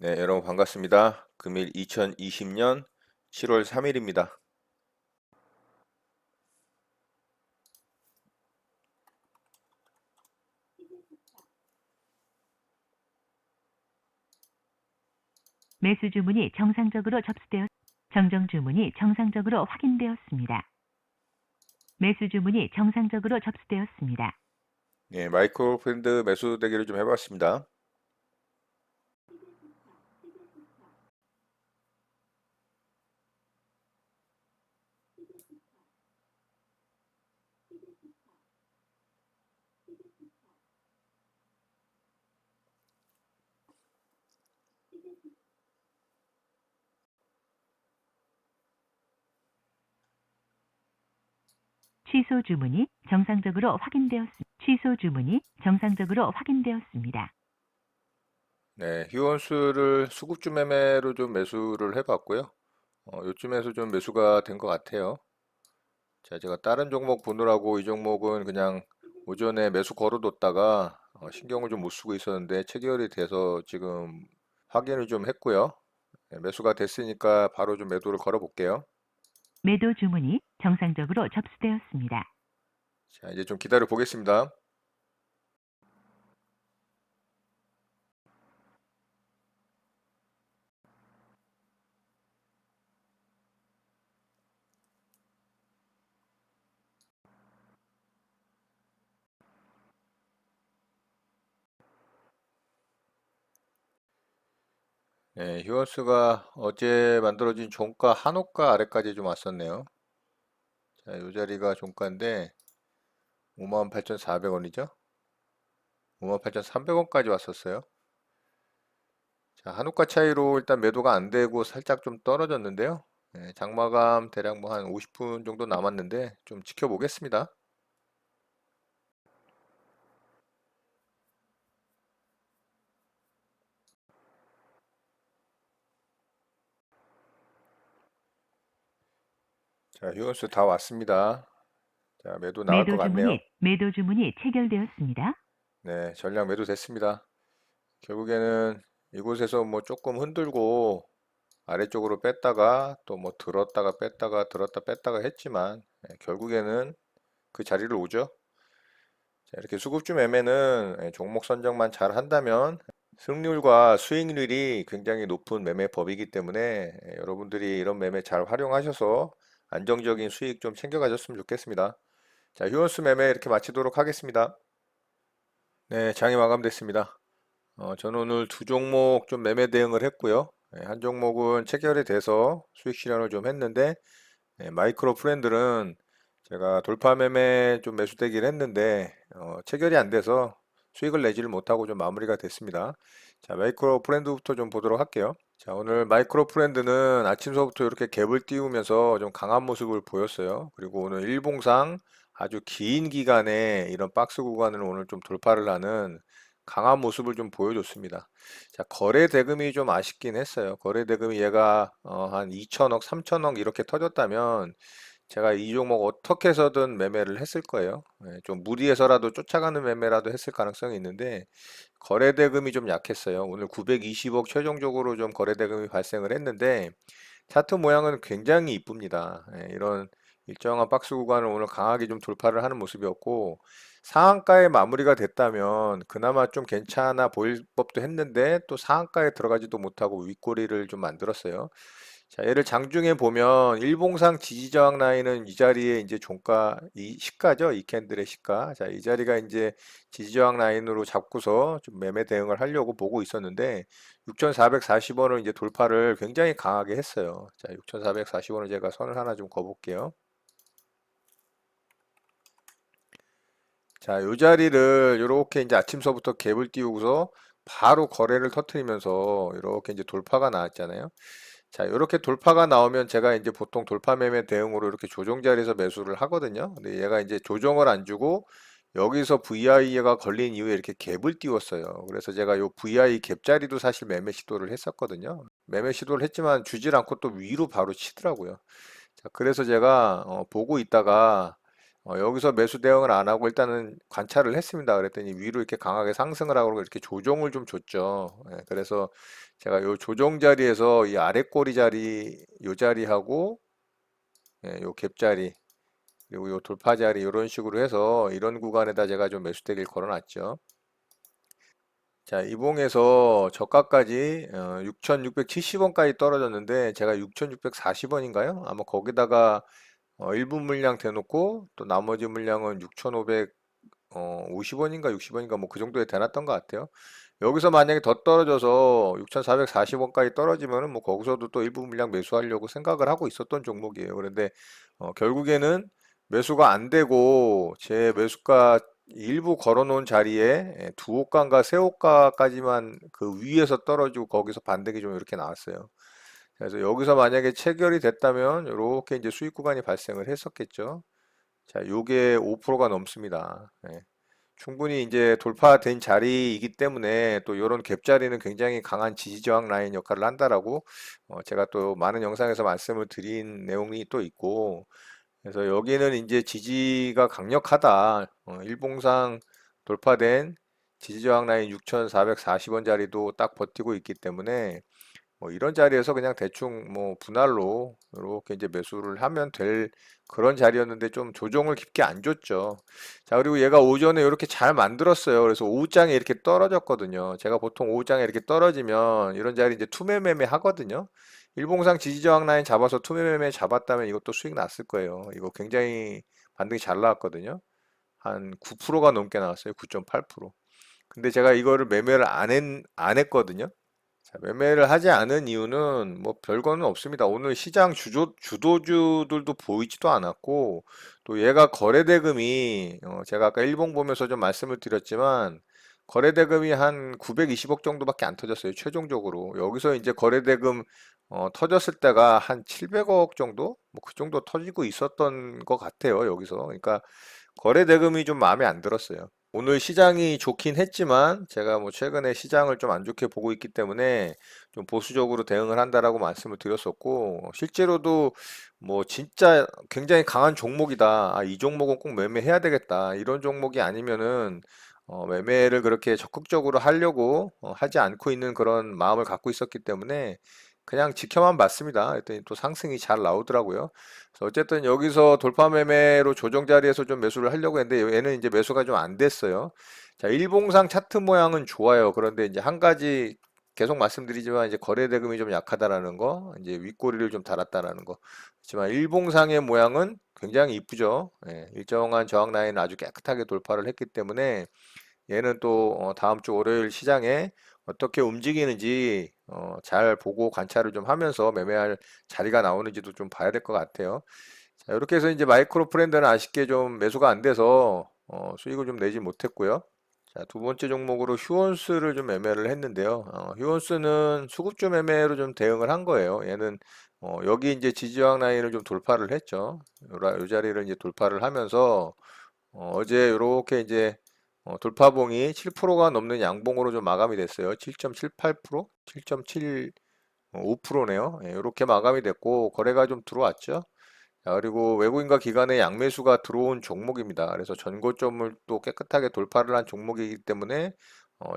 네, 여러분 반갑습니다. 금일 2020년 7월 3일입니다. 매수 주문이 정상적으로 접수되었 정정 주문이 정상적으로 확인되었습니다. 매수 주문이 정상적으로 접수되었습니다. 네, 마이크로 펀드 매수 대기를 좀 해봤습니다. 취소 주문이 정상적으로 확인되었습니다. 취소 주문이 정상적으로 확인되었습니다. 네, 휴원수를 수급주 매매로 좀 매수를 해봤고요. 요쯤에서 좀 매수가 된 것 같아요. 자, 제가 다른 종목 보느라고 이 종목은 그냥 오전에 매수 걸어뒀다가 신경을 좀 못 쓰고 있었는데 체결이 돼서 지금 확인을 좀 했고요. 네, 매수가 됐으니까 바로 좀 매도를 걸어 볼게요. 매도 주문이 정상적으로 접수되었습니다. 자, 이제 좀 기다려 보겠습니다. 네, 휴원스가 어제 만들어진 종가 한호가 아래까지 좀 왔었네요. 자, 이 자리가 종가인데 58,400원이죠. 58,300원까지 왔었어요. 자, 한호가 차이로 일단 매도가 안 되고 살짝 좀 떨어졌는데요. 네, 장마감 대략 뭐 한 50분 정도 남았는데 좀 지켜보겠습니다. 자, 휴원스 다 왔습니다. 자, 매도 나올 것 같네요. 매도 주문이 체결되었습니다. 네, 전량 매도 됐습니다. 결국에는 이곳에서 뭐 조금 흔들고 아래쪽으로 뺐다가 또 뭐 들었다가 뺐다가 들었다 뺐다가 했지만 결국에는 그 자리를 오죠. 자, 이렇게 수급주 매매는 종목 선정만 잘 한다면 승률과 수익률이 굉장히 높은 매매 법이기 때문에 여러분들이 이런 매매 잘 활용하셔서 안정적인 수익 좀 챙겨 가셨으면 좋겠습니다. 자, 휴원수 매매 이렇게 마치도록 하겠습니다. 네, 장이 마감됐습니다. 저는 오늘 두 종목 좀 매매 대응을 했고요. 한 종목은 체결이 돼서 수익 실현을 좀 했는데 마이크로 프렌들은 제가 돌파 매매 좀 매수되긴 했는데 체결이 안 돼서 수익을 내지를 못하고 좀 마무리가 됐습니다. 자, 마이크로 프렌드부터 좀 보도록 할게요. 자, 오늘 마이크로 프렌드는 아침서부터 이렇게 갭을 띄우면서 좀 강한 모습을 보였어요. 그리고 오늘 일봉상 아주 긴 기간에 이런 박스 구간을 오늘 좀 돌파를 하는 강한 모습을 좀 보여줬습니다. 자, 거래 대금이 좀 아쉽긴 했어요. 거래 대금이 얘가 한 2천억, 3천억 이렇게 터졌다면 제가 이 종목 어떻게 해서든 매매를 했을 거예요. 좀 무리해서라도 쫓아가는 매매라도 했을 가능성이 있는데 거래 대금이 좀 약했어요. 오늘 920억 최종적으로 좀 거래 대금이 발생을 했는데 차트 모양은 굉장히 이쁩니다. 이런 일정한 박스 구간을 오늘 강하게 좀 돌파를 하는 모습이었고 상한가에 마무리가 됐다면 그나마 좀 괜찮아 보일 법도 했는데 또 상한가에 들어가지도 못하고 윗꼬리를 좀 만들었어요. 자, 얘를 장중에 보면 일봉상 지지저항 라인은 이 자리에 이제 종가 이 시가죠. 이 캔들의 시가. 자, 이 자리가 이제 지지저항 라인으로 잡고서 좀 매매 대응을 하려고 보고 있었는데 6,440원을 이제 돌파를 굉장히 강하게 했어요. 자, 6,440원을 제가 선을 하나 좀 그어볼게요. 자, 요 자리를 이렇게 이제 아침서부터 갭을 띄우고서 바로 거래를 터트리면서 이렇게 이제 돌파가 나왔잖아요. 자, 이렇게 돌파가 나오면 제가 이제 보통 돌파 매매 대응으로 이렇게 조정 자리에서 매수를 하거든요. 근데 얘가 이제 조정을 안 주고 여기서 VI가 걸린 이후에 이렇게 갭을 띄웠어요. 그래서 제가 요 VI 갭 자리도 사실 매매 시도를 했었거든요. 매매 시도를 했지만 주질 않고 또 위로 바로 치더라고요. 자, 그래서 제가 보고 있다가 여기서 매수 대응을 안 하고 일단은 관찰을 했습니다. 그랬더니 위로 이렇게 강하게 상승을 하고 이렇게 조정을 좀 줬죠. 예, 그래서 제가 요 조정 자리에서 이 아래 꼬리 자리, 요 자리하고 예, 요 갭 자리, 그리고 요 돌파 자리 이런 식으로 해서 이런 구간에다 제가 좀 매수대기를 걸어놨죠. 자, 이봉에서 저가까지 6,670원까지 떨어졌는데 제가 6,640원인가요? 아마 거기다가 일부 물량 대놓고 또 나머지 물량은 6,550원인가 60원인가 뭐 그 정도에 대놨던 것 같아요. 여기서 만약에 더 떨어져서 6,440원까지 떨어지면은 뭐 거기서도 또 일부 물량 매수하려고 생각을 하고 있었던 종목이에요. 그런데 결국에는 매수가 안 되고 제 매수가 일부 걸어놓은 자리에 두 호가인가 세 호가까지만 그 위에서 떨어지고 거기서 반등이 좀 이렇게 나왔어요. 그래서 여기서 만약에 체결이 됐다면 이렇게 이제 수익 구간이 발생을 했었겠죠. 자, 요게 5%가 넘습니다. 예. 충분히 이제 돌파된 자리이기 때문에 또 이런 갭 자리는 굉장히 강한 지지 저항 라인 역할을 한다라고 제가 또 많은 영상에서 말씀을 드린 내용이 또 있고, 그래서 여기는 이제 지지가 강력하다. 일봉상 돌파된 지지 저항 라인 6,440원 자리도 딱 버티고 있기 때문에 뭐 이런 자리에서 그냥 대충 뭐 분할로 이렇게 이제 매수를 하면 될 그런 자리였는데 좀 조정을 깊게 안 줬죠. 자, 그리고 얘가 오전에 이렇게 잘 만들었어요. 그래서 오후장에 이렇게 떨어졌거든요. 제가 보통 오후장에 이렇게 떨어지면 이런 자리 이제 투매매매 하거든요. 일봉상 지지저항 라인 잡아서 투매매매 잡았다면 이것도 수익 났을 거예요. 이거 굉장히 반등이 잘 나왔거든요. 한 9%가 넘게 나왔어요. 9.8%. 근데 제가 이거를 매매를 안 했거든요. 자, 매매를 하지 않은 이유는 뭐 별거는 없습니다. 오늘 시장 주도주들도 보이지도 않았고, 또 얘가 거래대금이, 제가 아까 일봉 보면서 좀 말씀을 드렸지만, 거래대금이 한 920억 정도밖에 안 터졌어요. 최종적으로. 여기서 이제 거래대금, 터졌을 때가 한 700억 정도? 뭐 그 정도 터지고 있었던 것 같아요. 여기서. 그러니까 거래 대금이 좀 마음에 안 들었어요. 오늘 시장이 좋긴 했지만 제가 뭐 최근에 시장을 좀 안 좋게 보고 있기 때문에 좀 보수적으로 대응을 한다라고 말씀을 드렸었고, 실제로도 뭐 진짜 굉장히 강한 종목이다. 아, 이 종목은 꼭 매매해야 되겠다. 이런 종목이 아니면은 매매를 그렇게 적극적으로 하려고 하지 않고 있는 그런 마음을 갖고 있었기 때문에 그냥 지켜만 봤습니다. 그랬더니 또 상승이 잘 나오더라고요. 그래서 어쨌든 여기서 돌파 매매로 조정 자리에서 좀 매수를 하려고 했는데 얘는 이제 매수가 좀 안 됐어요. 자, 일봉상 차트 모양은 좋아요. 그런데 이제 한 가지 계속 말씀드리지만 이제 거래 대금이 좀 약하다라는 거, 이제 윗꼬리를 좀 달았다라는 거. 하지만 일봉상의 모양은 굉장히 이쁘죠. 예, 일정한 저항 라인을 아주 깨끗하게 돌파를 했기 때문에 얘는 또 다음 주 월요일 시장에 어떻게 움직이는지 잘 보고 관찰을 좀 하면서 매매할 자리가 나오는지도 좀 봐야 될 것 같아요. 자, 이렇게 해서 이제 마이크로 프렌드는 아쉽게 좀 매수가 안 돼서 수익을 좀 내지 못했고요. 자, 두 번째 종목으로 휴원스를 좀 매매를 했는데요. 휴원스는 수급주 매매로 좀 대응을 한 거예요. 얘는 여기 이제 지지저항 라인을 좀 돌파를 했죠. 요 자리를 이제 돌파를 하면서 어제 이렇게 이제 돌파봉이 7%가 넘는 양봉으로 좀 마감이 됐어요. 7.78%, 7.75%네요. 이렇게 마감이 됐고 거래가 좀 들어왔죠. 자, 그리고 외국인과 기관의 양매수가 들어온 종목입니다. 그래서 전고점을 또 깨끗하게 돌파를 한 종목이기 때문에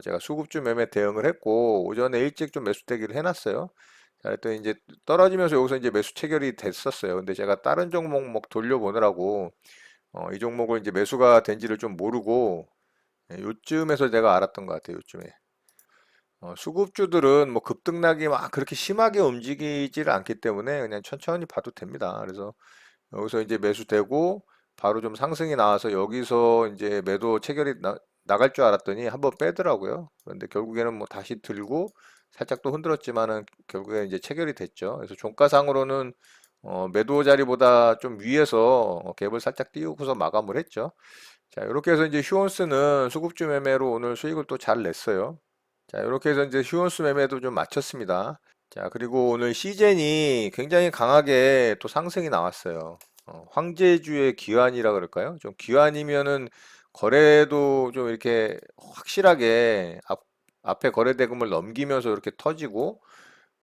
제가 수급주 매매 대응을 했고 오전에 일찍 좀 매수 대기를 해놨어요. 자, 그랬더니 이제 떨어지면서 여기서 이제 매수 체결이 됐었어요. 근데 제가 다른 종목 막 돌려보느라고 이 종목을 이제 매수가 된지를 좀 모르고 요쯤에서 내가 알았던 것 같아요. 요쯤에. 수급주들은 뭐 급등락이 막 그렇게 심하게 움직이지를 않기 때문에 그냥 천천히 봐도 됩니다. 그래서 여기서 이제 매수되고 바로 좀 상승이 나와서 여기서 이제 매도 체결이 나갈 줄 알았더니 한번 빼더라고요. 그런데 결국에는 뭐 다시 들고 살짝 또 흔들었지만은 결국에 이제 체결이 됐죠. 그래서 종가상으로는 매도 자리보다 좀 위에서 갭을 살짝 띄우고서 마감을 했죠. 자, 이렇게 해서 이제 휴원스는 수급주 매매로 오늘 수익을 또 잘 냈어요. 자, 이렇게 해서 이제 휴원스 매매도 좀 마쳤습니다. 자, 그리고 오늘 시젠이 굉장히 강하게 또 상승이 나왔어요. 황제주의 기환이라 그럴까요? 좀 기환이면은 거래도 좀 이렇게 확실하게 앞에 거래 대금을 넘기면서 이렇게 터지고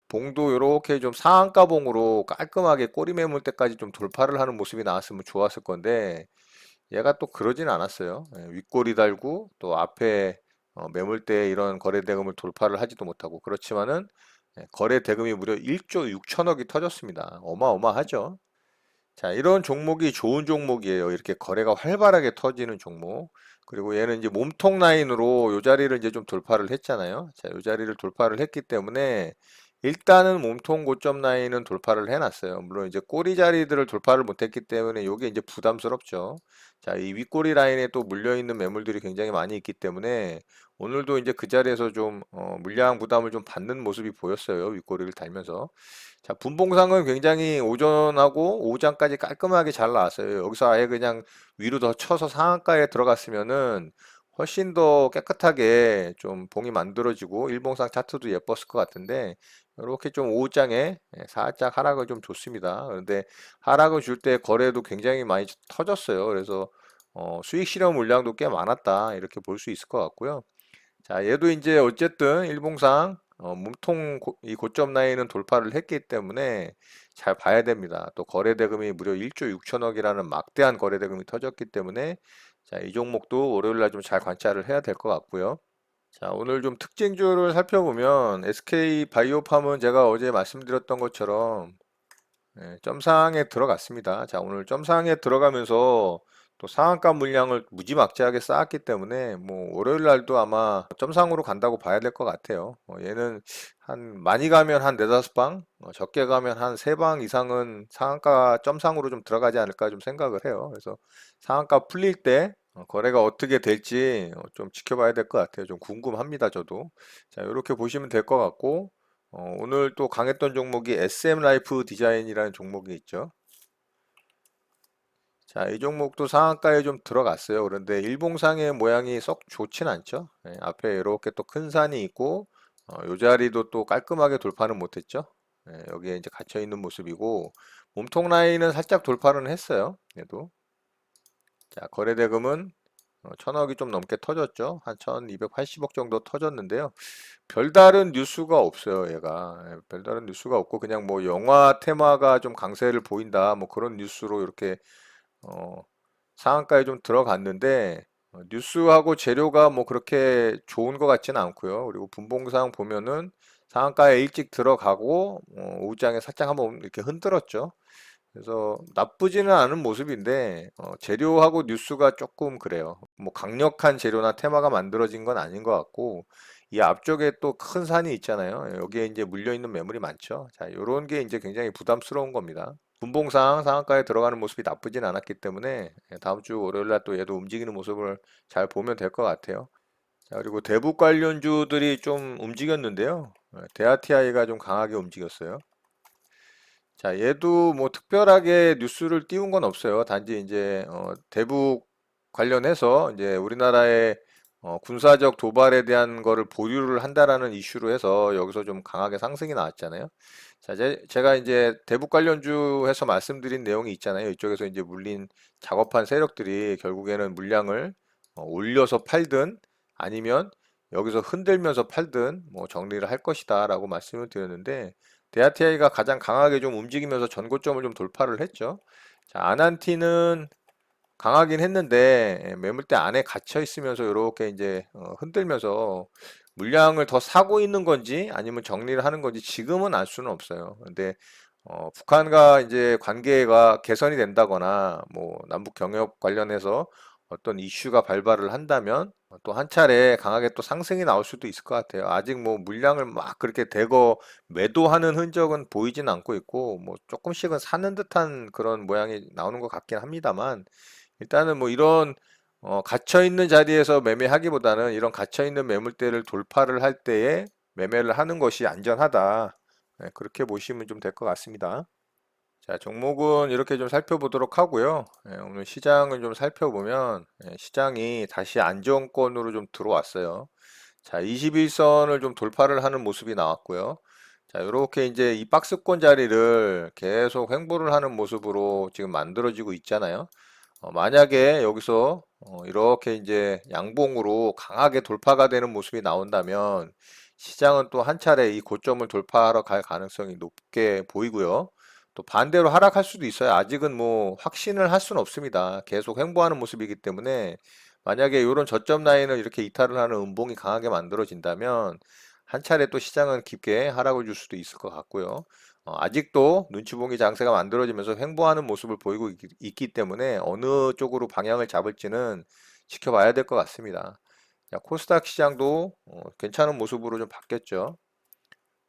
봉도 이렇게 좀 상한가 봉으로 깔끔하게 꼬리 매물 때까지 좀 돌파를 하는 모습이 나왔으면 좋았을 건데 얘가 또 그러진 않았어요. 윗꼬리 달고 또 앞에 매물대 이런 거래 대금을 돌파를 하지도 못하고 그렇지만은 거래 대금이 무려 1조 6천억이 터졌습니다. 어마어마하죠. 자, 이런 종목이 좋은 종목이에요. 이렇게 거래가 활발하게 터지는 종목. 그리고 얘는 이제 몸통 라인으로 요 자리를 이제 좀 돌파를 했잖아요. 자, 요 자리를 돌파를 했기 때문에 일단은 몸통 고점 라인은 돌파를 해놨어요. 물론 이제 꼬리 자리들을 돌파를 못했기 때문에 이게 이제 부담스럽죠. 자, 이 윗꼬리 라인에 또 물려있는 매물들이 굉장히 많이 있기 때문에 오늘도 이제 그 자리에서 좀 물량 부담을 좀 받는 모습이 보였어요. 윗꼬리를 달면서. 자, 분봉상은 굉장히 오전하고 오후장까지 깔끔하게 잘 나왔어요. 여기서 아예 그냥 위로 더 쳐서 상한가에 들어갔으면은 훨씬 더 깨끗하게 좀 봉이 만들어지고 일봉상 차트도 예뻤을 것 같은데 이렇게 좀 오후장에 살짝 하락을 좀 줬습니다. 그런데 하락을 줄 때 거래도 굉장히 많이 터졌어요. 그래서 수익 실현 물량도 꽤 많았다 이렇게 볼 수 있을 것 같고요. 자, 얘도 이제 어쨌든 일봉상 몸통 이 고점 라인은 돌파를 했기 때문에 잘 봐야 됩니다. 또 거래 대금이 무려 1조 6천억이라는 막대한 거래 대금이 터졌기 때문에 자, 이 종목도 월요일 날 좀 잘 관찰을 해야 될 것 같고요. 자, 오늘 좀 특징주를 살펴보면 SK 바이오팜은 제가 어제 말씀드렸던 것처럼 점상에 들어갔습니다. 자, 오늘 점상에 들어가면서 또 상한가 물량을 무지막지하게 쌓았기 때문에 뭐 월요일 날도 아마 점상으로 간다고 봐야 될 것 같아요. 얘는 한 많이 가면 한 네다섯 방, 적게 가면 한 세 방 이상은 상한가 점상으로 좀 들어가지 않을까 좀 생각을 해요. 그래서 상한가 풀릴 때 거래가 어떻게 될지 좀 지켜봐야 될 것 같아요. 좀 궁금합니다, 저도. 자, 이렇게 보시면 될 것 같고 오늘 또 강했던 종목이 SM 라이프 디자인이라는 종목이 있죠. 자, 이 종목도 상한가에 좀 들어갔어요. 그런데 일봉상의 모양이 썩 좋진 않죠. 앞에 이렇게 또 큰 산이 있고, 요 자리도 또 깔끔하게 돌파는 못했죠. 여기에 이제 갇혀 있는 모습이고, 몸통 라인은 살짝 돌파는 했어요. 얘도. 자, 거래 대금은 천억이 좀 넘게 터졌죠. 한 1280억 정도 터졌는데요. 별다른 뉴스가 없어요, 얘가. 별다른 뉴스가 없고, 그냥 뭐 영화 테마가 좀 강세를 보인다, 뭐 그런 뉴스로 이렇게, 어, 상한가에 좀 들어갔는데, 뉴스하고 재료가 뭐 그렇게 좋은 것 같지는 않고요. 그리고 분봉상 보면은 상한가에 일찍 들어가고, 오후장에 살짝 한번 이렇게 흔들었죠. 그래서 나쁘지는 않은 모습인데 재료하고 뉴스가 조금 그래요. 뭐 강력한 재료나 테마가 만들어진 건 아닌 것 같고 이 앞쪽에 또 큰 산이 있잖아요. 여기에 이제 물려 있는 매물이 많죠. 자, 요런 게 이제 굉장히 부담스러운 겁니다. 분봉상 상한가에 들어가는 모습이 나쁘진 않았기 때문에 다음 주 월요일 날 또 얘도 움직이는 모습을 잘 보면 될 것 같아요. 자, 그리고 대북 관련주들이 좀 움직였는데요. 대아티아이가 좀 강하게 움직였어요. 자, 얘도 뭐 특별하게 뉴스를 띄운 건 없어요. 단지 이제 대북 관련해서 이제 우리나라의 군사적 도발에 대한 거를 보류를 한다라는 이슈로 해서 여기서 좀 강하게 상승이 나왔잖아요. 자, 제가 이제 대북 관련주 해서 말씀드린 내용이 있잖아요. 이쪽에서 이제 물린 작업한 세력들이 결국에는 물량을 올려서 팔든 아니면 여기서 흔들면서 팔든 뭐 정리를 할 것이다라고 말씀을 드렸는데 대아티아이가 가장 강하게 좀 움직이면서 전고점을 좀 돌파를 했죠. 자, 아난티는 강하긴 했는데 매물대 안에 갇혀 있으면서 이렇게 이제 흔들면서 물량을 더 사고 있는 건지 아니면 정리를 하는 건지 지금은 알 수는 없어요. 근데 북한과 이제 관계가 개선이 된다거나 뭐 남북 경협 관련해서 어떤 이슈가 발발을 한다면 또 한 차례 강하게 또 상승이 나올 수도 있을 것 같아요. 아직 뭐 물량을 막 그렇게 대거 매도하는 흔적은 보이진 않고 있고 뭐 조금씩은 사는 듯한 그런 모양이 나오는 것 같긴 합니다만 일단은 뭐 이런 갇혀 있는 자리에서 매매하기보다는 이런 갇혀 있는 매물대를 돌파를 할 때에 매매를 하는 것이 안전하다. 그렇게 보시면 좀 될 것 같습니다. 자, 종목은 이렇게 좀 살펴보도록 하고요. 오늘 시장을 좀 살펴보면 시장이 다시 안정권으로 좀 들어왔어요. 자, 21선을 좀 돌파를 하는 모습이 나왔고요. 자, 이렇게 이제 이 박스권 자리를 계속 횡보를 하는 모습으로 지금 만들어지고 있잖아요. 만약에 여기서 이렇게 이제 양봉으로 강하게 돌파가 되는 모습이 나온다면 시장은 또 한 차례 이 고점을 돌파하러 갈 가능성이 높게 보이고요. 또 반대로 하락할 수도 있어요. 아직은 뭐 확신을 할 수는 없습니다. 계속 횡보하는 모습이기 때문에 만약에 이런 저점 라인을 이렇게 이탈을 하는 음봉이 강하게 만들어진다면 한 차례 또 시장은 깊게 하락을 줄 수도 있을 것 같고요. 아직도 눈치보기 장세가 만들어지면서 횡보하는 모습을 보이고 있기 때문에 어느 쪽으로 방향을 잡을지는 지켜봐야 될 것 같습니다. 자, 코스닥 시장도 괜찮은 모습으로 좀 바뀌었죠.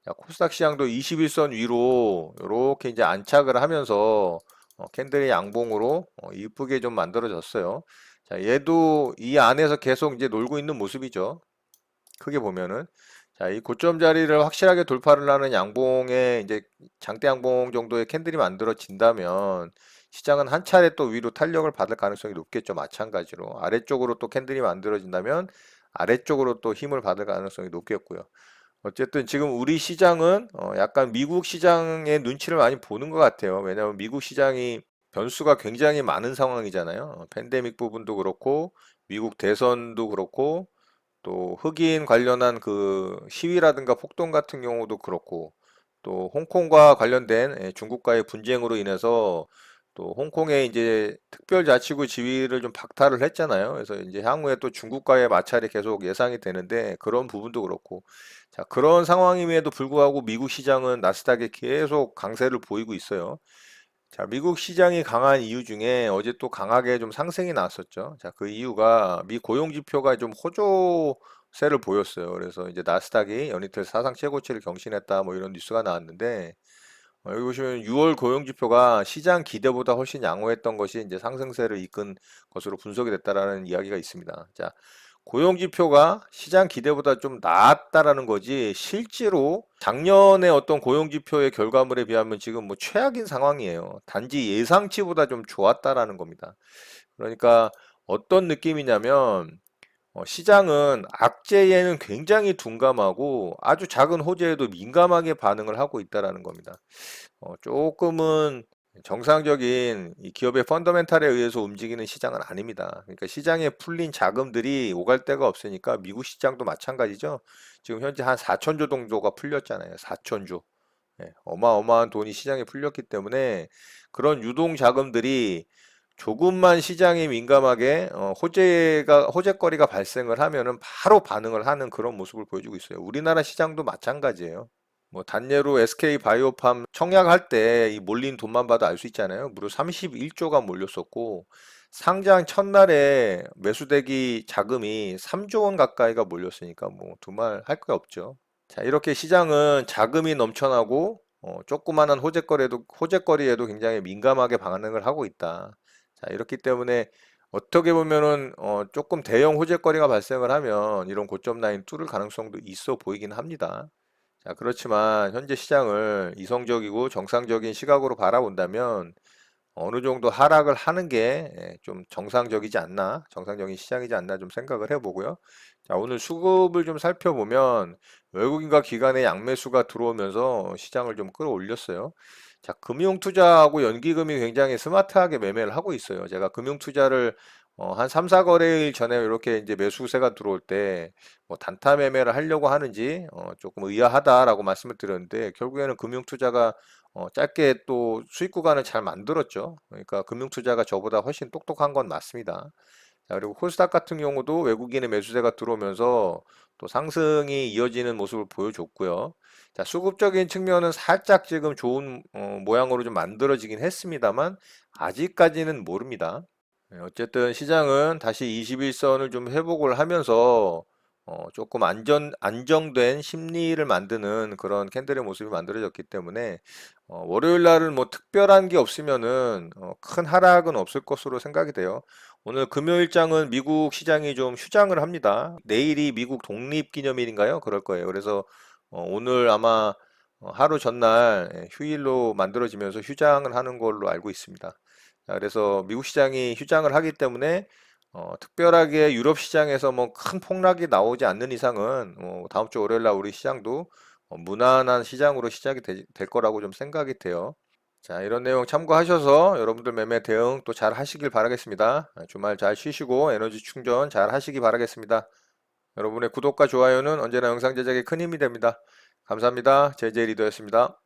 자, 코스닥 시장도 21선 위로 이렇게 이제 안착을 하면서 캔들의 양봉으로 이쁘게 좀 만들어졌어요. 자, 얘도 이 안에서 계속 이제 놀고 있는 모습이죠. 크게 보면은. 자, 이 고점 자리를 확실하게 돌파를 하는 양봉에 이제 장대 양봉 정도의 캔들이 만들어진다면 시장은 한 차례 또 위로 탄력을 받을 가능성이 높겠죠. 마찬가지로. 아래쪽으로 또 캔들이 만들어진다면 아래쪽으로 또 힘을 받을 가능성이 높겠고요. 어쨌든 지금 우리 시장은 약간 미국 시장의 눈치를 많이 보는 것 같아요. 왜냐하면 미국 시장이 변수가 굉장히 많은 상황이잖아요. 팬데믹 부분도 그렇고 미국 대선도 그렇고 또 흑인 관련한 그 시위라든가 폭동 같은 경우도 그렇고 또 홍콩과 관련된 중국과의 분쟁으로 인해서 또 홍콩의 이제 특별자치구 지위를 좀 박탈을 했잖아요. 그래서 이제 향후에 또 중국과의 마찰이 계속 예상이 되는데 그런 부분도 그렇고 자, 그런 상황임에도 불구하고 미국 시장은 나스닥에 계속 강세를 보이고 있어요. 자, 미국 시장이 강한 이유 중에 어제 또 강하게 좀 상승이 나왔었죠. 자, 그 이유가 미 고용 지표가 좀 호조세를 보였어요. 그래서 이제 나스닥이 연이틀 사상 최고치를 경신했다 뭐 이런 뉴스가 나왔는데 여기 보시면 6월 고용 지표가 시장 기대보다 훨씬 양호했던 것이 이제 상승세를 이끈 것으로 분석이 됐다라는 이야기가 있습니다. 자, 고용 지표가 시장 기대보다 좀 나았다라는 거지 실제로 작년에 어떤 고용 지표의 결과물에 비하면 지금 뭐 최악인 상황이에요. 단지 예상치보다 좀 좋았다라는 겁니다. 그러니까 어떤 느낌이냐면 시장은 악재에는 굉장히 둔감하고 아주 작은 호재에도 민감하게 반응을 하고 있다라는 겁니다. 조금은 정상적인 이 기업의 펀더멘탈에 의해서 움직이는 시장은 아닙니다. 그러니까 시장에 풀린 자금들이 오갈 데가 없으니까 미국 시장도 마찬가지죠. 지금 현재 한 4천조 정도가 풀렸잖아요. 4천조. 어마어마한 돈이 시장에 풀렸기 때문에 그런 유동 자금들이 조금만 시장에 민감하게 호재거리가 발생을 하면은 바로 반응을 하는 그런 모습을 보여주고 있어요. 우리나라 시장도 마찬가지예요. 뭐 단예로 SK 바이오팜 청약할 때 이 몰린 돈만 봐도 알 수 있잖아요. 무려 31조가 몰렸었고 상장 첫날에 매수대기 자금이 3조 원 가까이가 몰렸으니까 뭐 두말 할 게 없죠. 자, 이렇게 시장은 자금이 넘쳐나고 조그마한 호재거리에도 굉장히 민감하게 반응을 하고 있다. 자, 이렇기 때문에 어떻게 보면은 조금 대형 호재거리가 발생을 하면 이런 고점 라인 뚫을 가능성도 있어 보이긴 합니다. 자, 그렇지만 현재 시장을 이성적이고 정상적인 시각으로 바라본다면 어느 정도 하락을 하는 게 좀 정상적이지 않나, 정상적인 시장이지 않나 좀 생각을 해보고요. 자, 오늘 수급을 좀 살펴보면 외국인과 기관의 양매수가 들어오면서 시장을 좀 끌어올렸어요. 자, 금융투자하고 연기금이 굉장히 스마트하게 매매를 하고 있어요. 제가 금융투자를 한 3, 4거래일 전에 이렇게 이제 매수세가 들어올 때 뭐 단타 매매를 하려고 하는지 조금 의아하다라고 말씀을 드렸는데 결국에는 금융투자가 짧게 또 수익 구간을 잘 만들었죠. 그러니까 금융투자가 저보다 훨씬 똑똑한 건 맞습니다. 자, 그리고 코스닥 같은 경우도 외국인의 매수세가 들어오면서 또 상승이 이어지는 모습을 보여줬고요. 자, 수급적인 측면은 살짝 지금 좋은 모양으로 좀 만들어지긴 했습니다만 아직까지는 모릅니다. 어쨌든 시장은 다시 21선을 좀 회복을 하면서 조금 안정된 심리를 만드는 그런 캔들의 모습이 만들어졌기 때문에 월요일 날은 뭐 특별한 게 없으면은 큰 하락은 없을 것으로 생각이 돼요. 오늘 금요일장은 미국 시장이 좀 휴장을 합니다. 내일이 미국 독립기념일인가요? 그럴 거예요. 그래서 오늘 아마 하루 전날 휴일로 만들어지면서 휴장을 하는 걸로 알고 있습니다. 자, 그래서 미국 시장이 휴장을 하기 때문에 특별하게 유럽 시장에서 뭐 큰 폭락이 나오지 않는 이상은 다음 주 월요일 날 우리 시장도 무난한 시장으로 시작이 될 거라고 좀 생각이 돼요. 자, 이런 내용 참고하셔서 여러분들 매매 대응 또 잘 하시길 바라겠습니다. 주말 잘 쉬시고 에너지 충전 잘 하시기 바라겠습니다. 여러분의 구독과 좋아요는 언제나 영상 제작에 큰 힘이 됩니다. 감사합니다. 제제 리더였습니다.